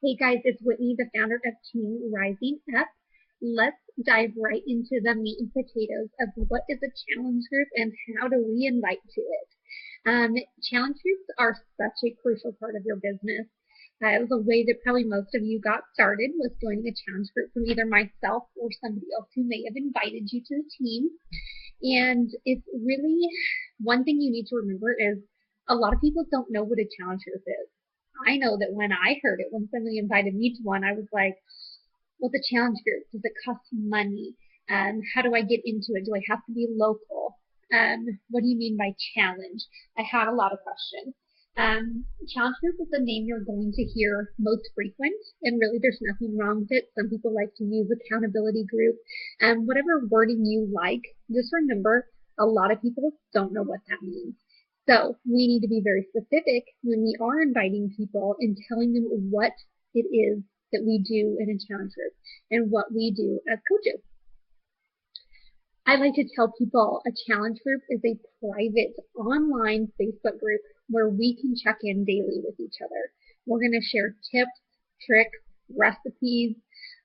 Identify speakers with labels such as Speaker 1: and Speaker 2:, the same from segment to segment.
Speaker 1: Hey guys, it's Whitney, the founder of Team Rising Up. Let's dive right into the meat and potatoes of what is a challenge group and how do we invite to it. Challenge groups are such a crucial part of your business. It was a way that probably most of you got started was joining a challenge group from either myself or somebody else who may have invited you to the team. And it's really one thing you need to remember is a lot of people don't know what a challenge group is. I know that when I heard it, when somebody invited me to one, I was like, what's a challenge group? Does it cost money? How do I get into it? Do I have to be local? What do you mean by challenge? I had a lot of questions. Challenge group is the name you're going to hear most frequent, and really there's nothing wrong with it. Some people like to use accountability group. Whatever wording you like, just remember a lot of people don't know what that means. So we need to be very specific when we are inviting people and telling them what it is that we do in a challenge group and what we do as coaches. I like to tell people a challenge group is a private online Facebook group where we can check in daily with each other. We're going to share tips, tricks, recipes,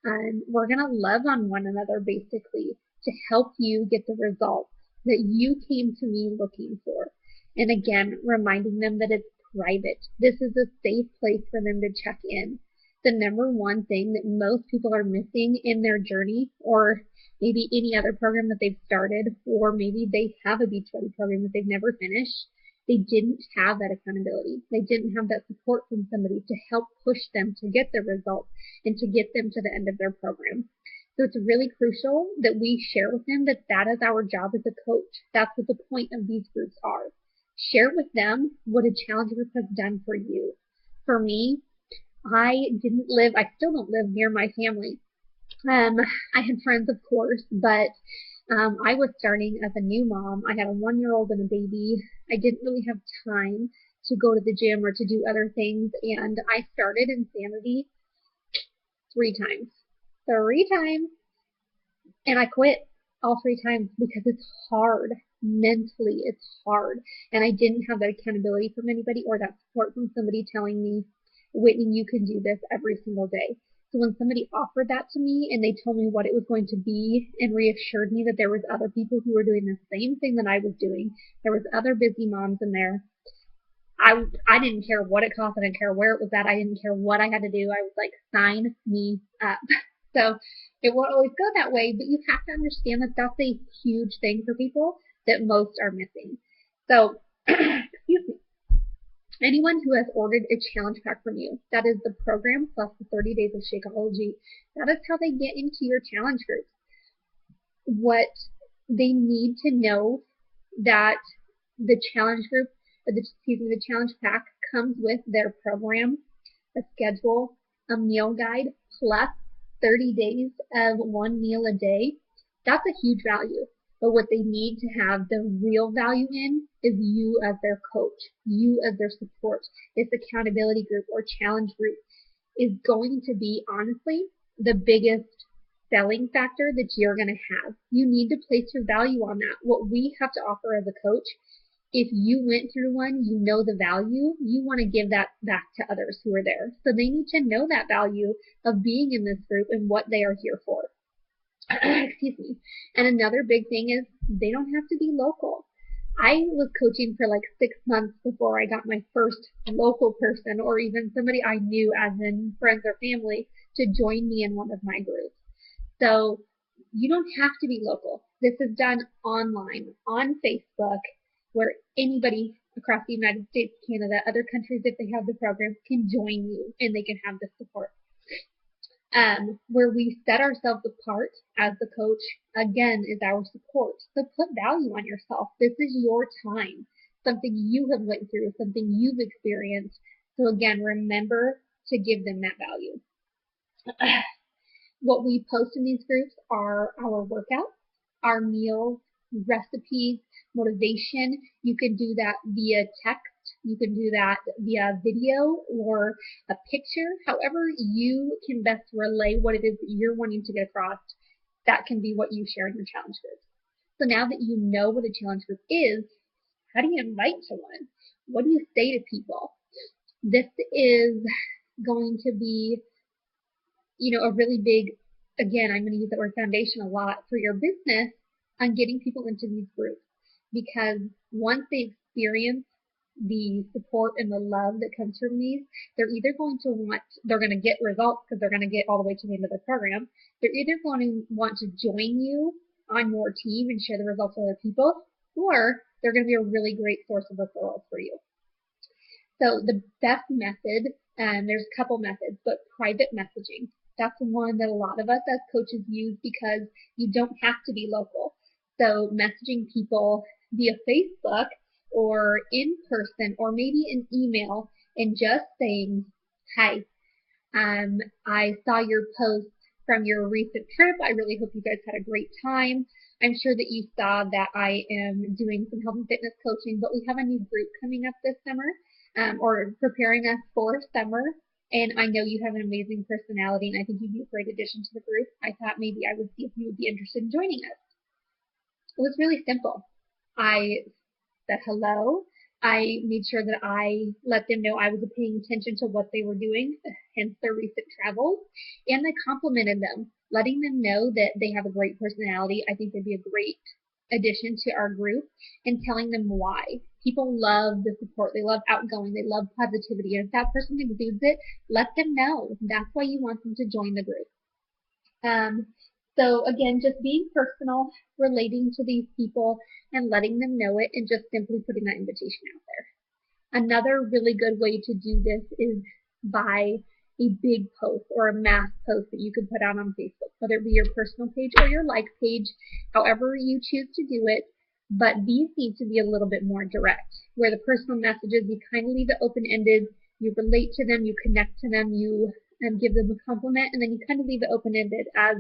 Speaker 1: and we're going to love on one another basically to help you get the results that you came to me looking for. And again, reminding them that it's private. This is a safe place for them to check in. The number one thing that most people are missing in their journey, or maybe any other program that they've started, or maybe they have a Beachbody program that they've never finished, they didn't have that accountability. They didn't have that support from somebody to help push them to get the results and to get them to the end of their program. So it's really crucial that we share with them that that is our job as a coach. That's what the point of these groups are. Share with them what a challenge group has done for you. For me, I still don't live near my family. Um, I had friends, of course, but I was starting as a new mom. I had a 1-year-old and a baby. I didn't really have time to go to the gym or to do other things, and I started Insanity 3 times. 3 times, and I quit all 3 times because it's hard. Mentally, it's hard. And I didn't have that accountability from anybody or that support from somebody telling me, Whitney, you can do this every single day. So when somebody offered that to me and they told me what it was going to be and reassured me that there was other people who were doing the same thing that I was doing, there was other busy moms in there. I didn't care what it cost. I didn't care where it was at. I didn't care what I had to do. I was like, sign me up. So it won't always go that way, but you have to understand that that's a huge thing for people that most are missing. So, excuse me. Anyone who has ordered a challenge pack from you, that is the program plus the 30 days of Shakeology, that is how they get into your challenge group. What they need to know that the challenge group, the challenge pack comes with their program, a schedule, a meal guide, plus 30 days of one meal a day. That's a huge value. But what they need to have the real value in is you as their coach, you as their support. This accountability group or challenge group is going to be honestly the biggest selling factor that you're going to have. You need to place your value on that. What we have to offer as a coach, if you went through one, you know the value, you want to give that back to others who are there. So they need to know that value of being in this group and what they are here for. Excuse me. And another big thing is they don't have to be local. I was coaching for like 6 months before I got my first local person or even somebody I knew as in friends or family to join me in one of my groups. So you don't have to be local. This is done online, on Facebook, where anybody across the United States, Canada, other countries, if they have the program, can join you and they can have the support. Where we set ourselves apart as the coach, again, is our support. So put value on yourself. This is your time, something you have went through, something you've experienced. So again, remember to give them that value. What we post in these groups are our workouts, our meals, recipes, motivation. You can do that via text. You can do that via video or a picture. However you can best relay what it is that you're wanting to get across, that can be what you share in your challenge group. So now that you know what a challenge group is, how do you invite someone? What do you say to people? This is going to be, a really big, again, I'm going to use the word foundation a lot for your business on getting people into these groups, because once they experience the support and the love that comes from these, they're going to get results because they're going to get all the way to the end of the program. They're either going to want to join you on your team and share the results with other people, or they're going to be a really great source of referrals for you. So the best method, and there's a couple methods, but private messaging. That's one that a lot of us as coaches use because you don't have to be local. So messaging people via Facebook or in person or maybe an email and just saying, hi, I saw your post from your recent trip. I really hope you guys had a great time. I'm sure that you saw that I am doing some health and fitness coaching, but we have a new group coming up this summer, or preparing us for summer. And I know you have an amazing personality, and I think you'd be a great addition to the group. I thought maybe I would see if you would be interested in joining us. It was really simple. I said hello. I made sure that I let them know I was paying attention to what they were doing, hence their recent travels, and I complimented them, letting them know that they have a great personality. I think they'd be a great addition to our group, and telling them why. People love the support. They love outgoing. They love positivity. And if that person exudes it, let them know. That's why you want them to join the group. So again, just being personal, relating to these people and letting them know it, and just simply putting that invitation out there. Another really good way to do this is by a big post or a mass post that you can put out on Facebook, whether it be your personal page or your like page, however you choose to do it. But these need to be a little bit more direct, where the personal messages, you kind of leave it open-ended, you relate to them, you connect to them, you give them a compliment, and then you kind of leave it open-ended as,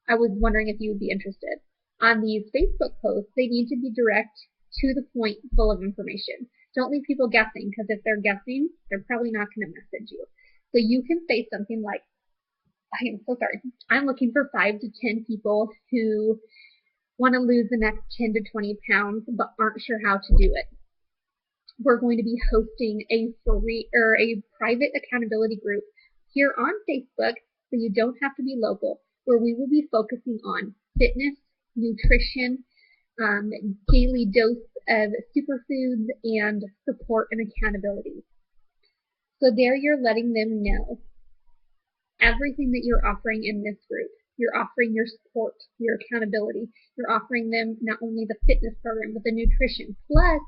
Speaker 1: I was wondering if you would be interested. On these Facebook posts, they need to be direct, to the point, full of information. Don't leave people guessing, because if they're guessing, they're probably not going to message you. So you can say something like, I am so sorry, I'm looking for 5 to 10 people who want to lose the next 10 to 20 pounds but aren't sure how to do it. We're going to be hosting a private accountability group here on Facebook, so you don't have to be local, where we will be focusing on fitness, nutrition, daily dose of superfoods, and support and accountability. So there you're letting them know everything that you're offering in this group. You're offering your support, your accountability. You're offering them not only the fitness program, but the nutrition, plus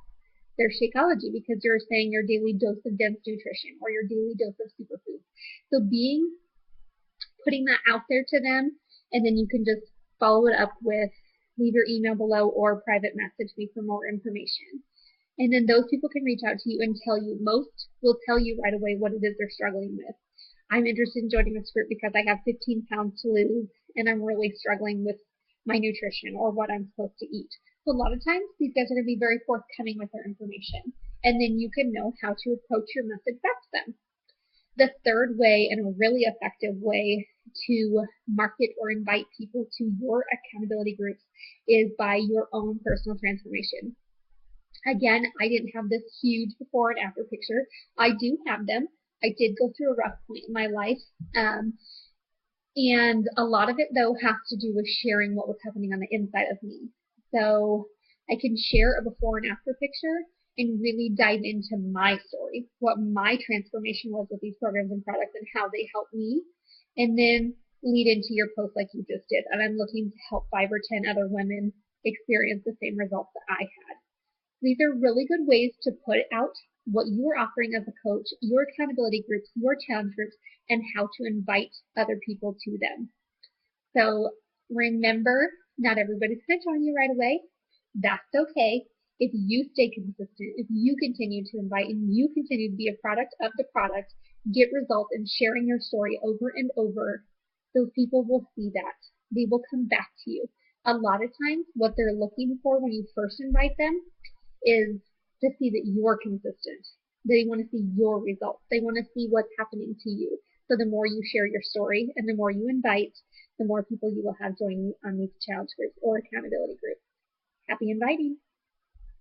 Speaker 1: their Shakeology, because you're saying your daily dose of dense nutrition or your daily dose of superfoods. So putting that out there to them, and then you can just follow it up with, leave your email below or private message me for more information. And then those people can reach out to you and tell you. Most will tell you right away what it is they're struggling with. I'm interested in joining this group because I have 15 pounds to lose and I'm really struggling with my nutrition or what I'm supposed to eat. So a lot of times these guys are going to be very forthcoming with their information, and then you can know how to approach your message back to them. The third way, and a really effective way to market or invite people to your accountability groups, is by your own personal transformation. Again, I didn't have this huge before and after picture. I do have them. I did go through a rough point in my life. And a lot of it, though, has to do with sharing what was happening on the inside of me. So I can share a before and after picture and really dive into my story, what my transformation was with these programs and products and how they helped me, and then lead into your post like you just did. And I'm looking to help 5 or 10 other women experience the same results that I had. These are really good ways to put out what you are offering as a coach, your accountability groups, your challenge groups, and how to invite other people to them. So remember, not everybody's going to join you right away. That's okay. If you stay consistent, if you continue to invite and you continue to be a product of the product, get results, and sharing your story over and over, those people will see that. They will come back to you. A lot of times what they're looking for when you first invite them is to see that you're consistent. They want to see your results. They want to see what's happening to you. So the more you share your story and the more you invite, the more people you will have join you on these challenge groups or accountability groups. Happy inviting!